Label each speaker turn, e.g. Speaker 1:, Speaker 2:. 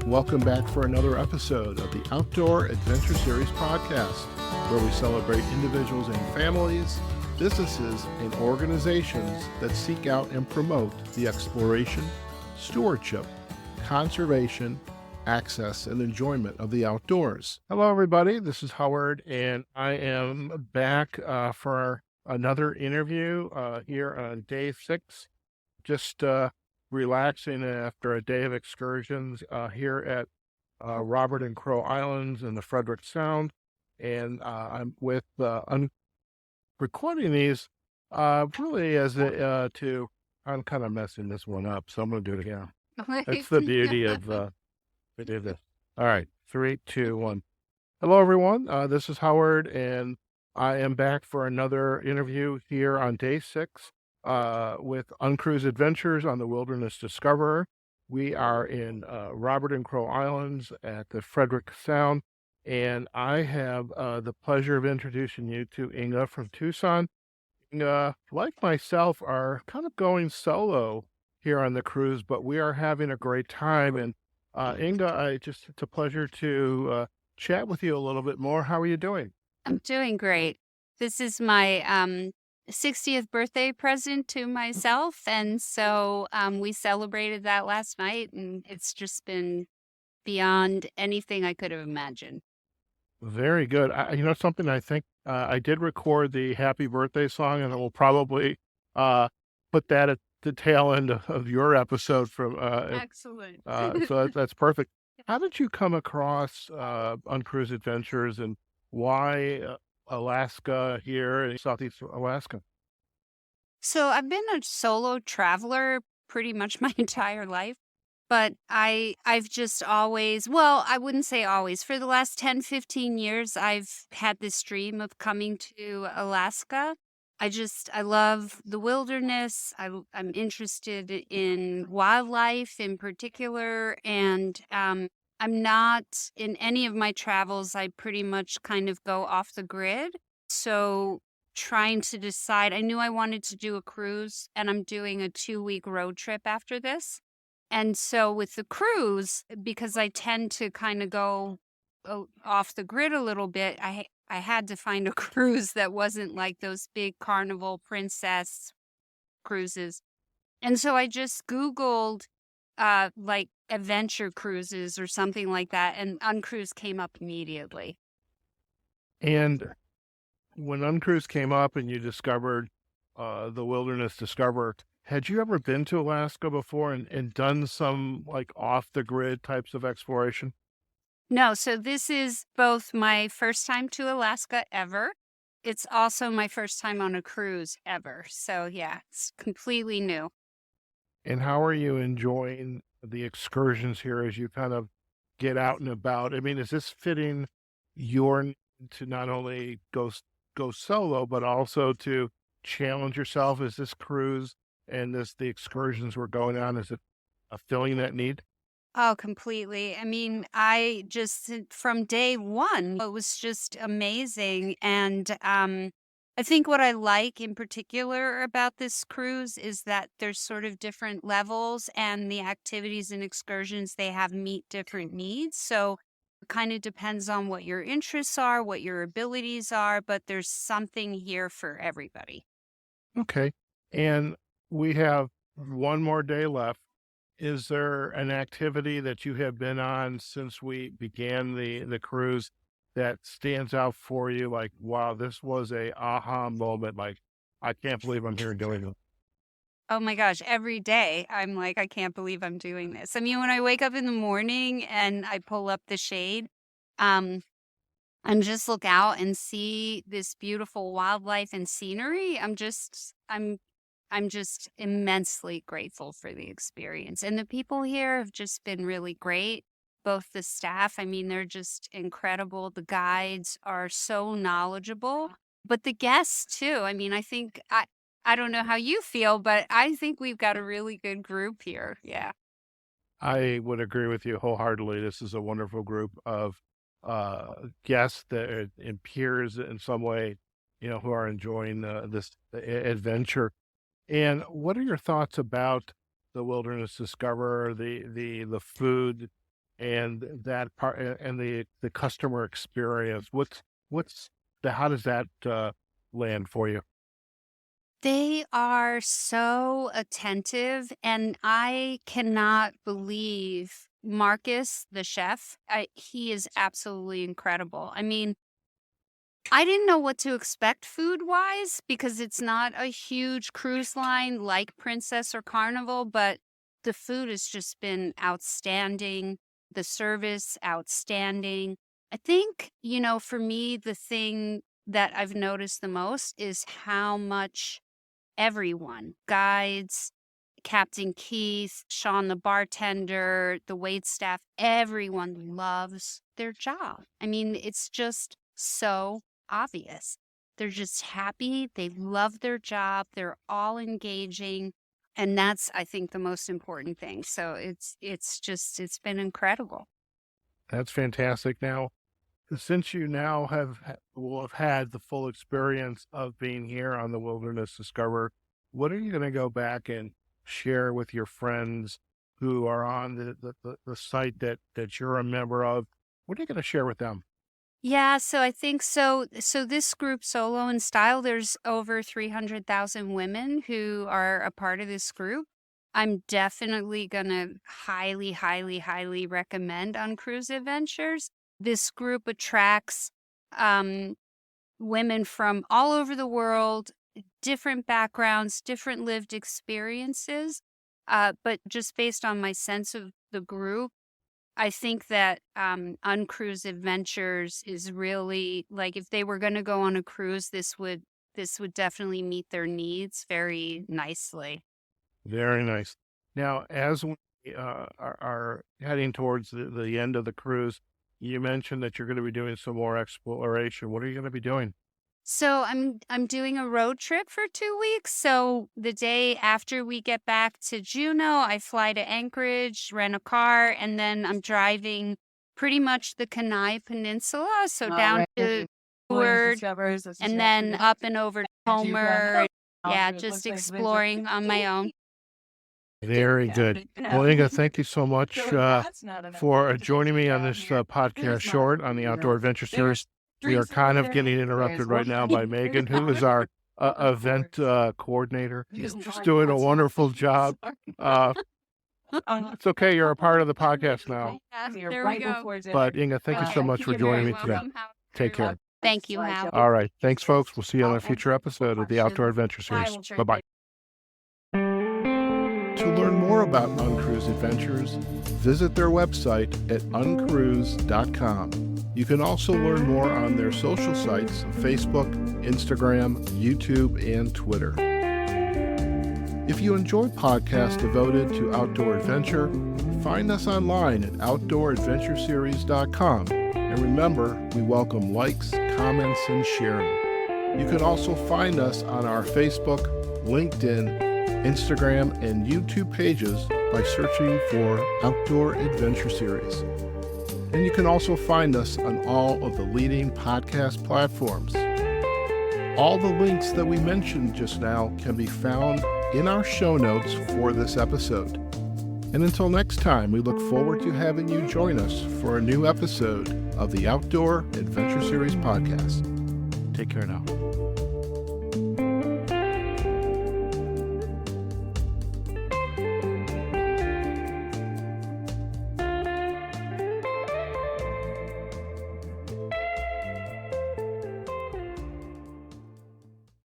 Speaker 1: Welcome back for another episode of the Outdoor Adventure Series podcast, where we celebrate individuals and families, businesses, and organizations that seek out and promote the exploration, stewardship, conservation, access, and enjoyment of the outdoors. Hello, everybody. This is Howard, and I am back for another interview here on day 6. Just relaxing after a day of excursions here at Robert and Crow Islands in the Frederick Sound. And I'm with recording these really as I'm kind of messing this one up, so I'm going to do it again. That's the beauty of this. All right, 3, 2, 1. Hello, everyone. This is Howard, and I am back for another interview here on day 6. With UnCruise Adventures on the Wilderness Discoverer. We are in Robert and Crow Islands at the Frederick Sound, and I have the pleasure of introducing you to Inge from Tucson. Inge, like myself, are kind of going solo here on the cruise, but we are having a great time. And Inge, it's a pleasure to chat with you a little bit more. How are you doing?
Speaker 2: I'm doing great. This is my 60th birthday present to myself. And so we celebrated that last night, and it's just been beyond anything I could have imagined.
Speaker 1: Very good. Something I think I did record the happy birthday song, and I will probably put that at the tail end of your episode from
Speaker 2: Excellent.
Speaker 1: so that's perfect. How did you come across UnCruise Adventures, and why Alaska here in Southeast Alaska?
Speaker 2: So I've been a solo traveler pretty much my entire life, but I've just always, well, I wouldn't say always. For the last 10, 15 years, I've had this dream of coming to Alaska. I love the wilderness. I'm interested in wildlife in particular, and I'm not in any of my travels. I pretty much kind of go off the grid. So trying to decide, I knew I wanted to do a cruise, and I'm doing a 2-week road trip after this. And so with the cruise, because I tend to kind of go off the grid a little bit, I had to find a cruise that wasn't like those big Carnival Princess cruises. And so I just Googled like adventure cruises or something like that, and UnCruise came up immediately.
Speaker 1: And when UnCruise came up and you discovered the Wilderness Discoverer, had you ever been to Alaska before and done some like off the grid types of exploration?
Speaker 2: No, so this is both my first time to Alaska ever. It's also my first time on a cruise ever. So yeah, it's completely new.
Speaker 1: And how are you enjoying the excursions here as you kind of get out and about? I mean, is this fitting your need to not only go solo, but also to challenge yourself? Is this cruise and the excursions we're going on, is it filling that need?
Speaker 2: Oh, completely. I mean, I just, from day one, it was just amazing. And I think what I like in particular about this cruise is that there's sort of different levels, and the activities and excursions they have meet different needs. So it kind of depends on what your interests are, what your abilities are, but there's something here for everybody.
Speaker 1: Okay. And we have one more day left. Is there an activity that you have been on since we began the cruise that stands out for you? Like, wow, this was a aha moment. Like, I can't believe I'm here doing it.
Speaker 2: Oh my gosh, every day I'm like, I can't believe I'm doing this. I mean, when I wake up in the morning and I pull up the shade, um, and just look out and see this beautiful wildlife and scenery, I'm just immensely grateful for the experience. And the people here have just been really great. Both the staff, I mean, they're just incredible. The guides are so knowledgeable, but the guests too. I mean, I don't know how you feel, but I think we've got a really good group here. Yeah.
Speaker 1: I would agree with you wholeheartedly. This is a wonderful group of guests and peers in some way, who are enjoying this adventure. And what are your thoughts about the Wilderness Discoverer, the food and that part and the customer experience. How does that land for you?
Speaker 2: They are so attentive, and I cannot believe Marcus, the chef. He is absolutely incredible. I mean, I didn't know what to expect food-wise because it's not a huge cruise line like Princess or Carnival, but the food has just been outstanding. The service, outstanding. I think, for me, the thing that I've noticed the most is how much everyone, guides, Captain Keith, Sean the bartender, the wait staff, everyone loves their job. I mean, it's just so obvious. They're just happy. They love their job. They're all engaging. And that's, I think, the most important thing. So it's been incredible.
Speaker 1: That's fantastic. Now, since you now will have had the full experience of being here on the Wilderness Discoverer, what are you going to go back and share with your friends who are on the site that you're a member of? What are you going to share with them?
Speaker 2: Yeah, so I think so this group, Solo in Style, there's over 300,000 women who are a part of this group. I'm definitely going to highly, highly, highly recommend UnCruise Adventures. This group attracts women from all over the world, different backgrounds, different lived experiences. But just based on my sense of the group, I think that UnCruise Adventures is really, like, if they were going to go on a cruise, this would definitely meet their needs very nicely.
Speaker 1: Very nice. Now, as we are heading towards the end of the cruise, you mentioned that you're going to be doing some more exploration. What are you going to be doing?
Speaker 2: So I'm doing a road trip for 2 weeks. So the day after we get back to Juneau, I fly to Anchorage, rent a car, and then I'm driving pretty much the Kenai Peninsula. So down to Fjord, and then up and over to Homer. Yeah, just exploring on my own.
Speaker 1: Very good. Well, Inge, thank you so much for joining me on this podcast short on the Outdoor Adventure Series. We are kind of getting interrupted right now by Megan, who is our event coordinator. Just doing a wonderful job. It's okay. You're a part of the podcast now.
Speaker 2: There we go.
Speaker 1: But Inge, thank you so much for joining me today. Take care.
Speaker 2: Thank you, Hal.
Speaker 1: All right. Thanks, folks. We'll see you on a future episode of the Outdoor Adventure Series. Bye-bye. To learn more about UnCruise Adventures, visit their website at uncruise.com. You can also learn more on their social sites, Facebook, Instagram, YouTube, and Twitter. If you enjoy podcasts devoted to outdoor adventure, find us online at outdooradventureseries.com. And remember, we welcome likes, comments, and sharing. You can also find us on our Facebook, LinkedIn, Instagram, and YouTube pages by searching for Outdoor Adventure Series. And you can also find us on all of the leading podcast platforms. All the links that we mentioned just now can be found in our show notes for this episode. And until next time, we look forward to having you join us for a new episode of the Outdoor Adventure Series podcast. Take care now.